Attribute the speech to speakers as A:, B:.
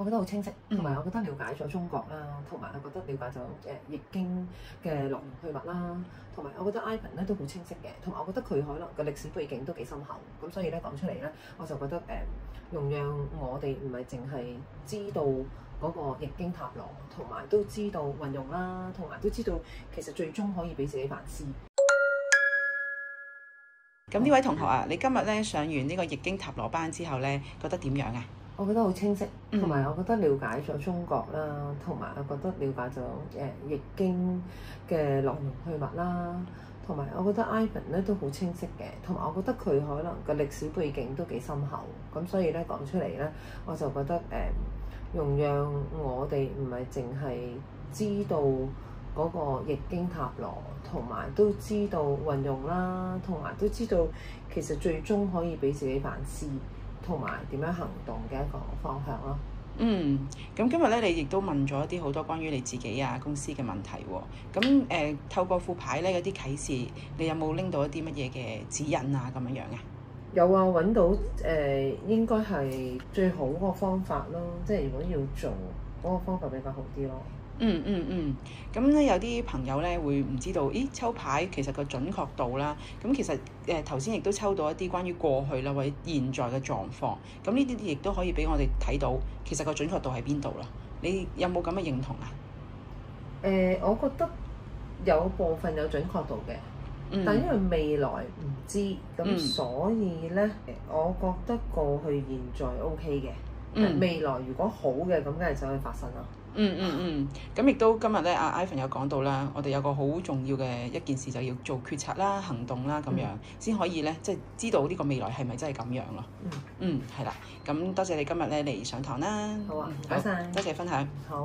A: 我覺得好清晰，同埋我覺得了解咗中國啦，同埋我覺得了解咗易經嘅來龍去脈啦，同埋我覺得 Ivan 咧都好清晰嘅，同埋我覺得佢可能個歷史背景都幾深厚，咁所以咧講出嚟咧，我就覺得容讓我哋唔係淨係知道嗰個易經塔羅，同埋都知道運用啦，同埋都知道其實最終可以俾自己反思。
B: 咁呢位同學啊，你今日咧上完呢個易經塔羅班之後咧，覺得點樣啊？
A: 我覺得好清晰，同埋我覺得了解咗中國啦，同埋我覺得了解咗易經嘅來龍去脈啦，同埋我覺得 Ivan 咧都好清晰嘅，同埋我覺得佢可能個歷史背景都幾深厚，咁所以咧講出嚟咧，我就覺得容讓我哋唔係淨係知道嗰個易經塔羅，同埋都知道運用啦，同埋都知道其實最終可以俾自己反思，同埋點樣行動嘅一個方向咯。
B: 咁今日咧，你亦都問咗一啲好多關於你自己啊公司嘅問題喎。咁透過副牌咧，有啲啟示，你有冇拎到一啲乜嘢嘅指引啊咁樣啊？
A: 有啊，揾到應該係最好嗰個方法咯，即係如果要做嗰個方法比較好啲咯。
B: 咁咧有啲朋友咧會唔知道，咦抽牌其實個準確度啦，咁其實頭先亦都抽到一啲關於過去啦或者現在嘅狀況，咁呢啲亦都可以俾我哋睇到，其實個準確度喺邊度啦？你有冇咁嘅認同啊？
A: 我覺得有部分有準確度嘅，但因為未來唔知，咁所以咧，我覺得過去現在 OK 嘅，未來如果好嘅，咁梗係就可以發生啦。
B: 咁亦都今日咧，阿 Ivan 有講到啦，我哋有個好重要嘅一件事就要做決策啦、行動啦咁樣，先可以咧即係知道呢個未來係咪真係咁樣咯。係啦，咁多謝你今日咧嚟上堂啦。
A: 好啊，唔該晒，
B: 多謝分享。
A: 好。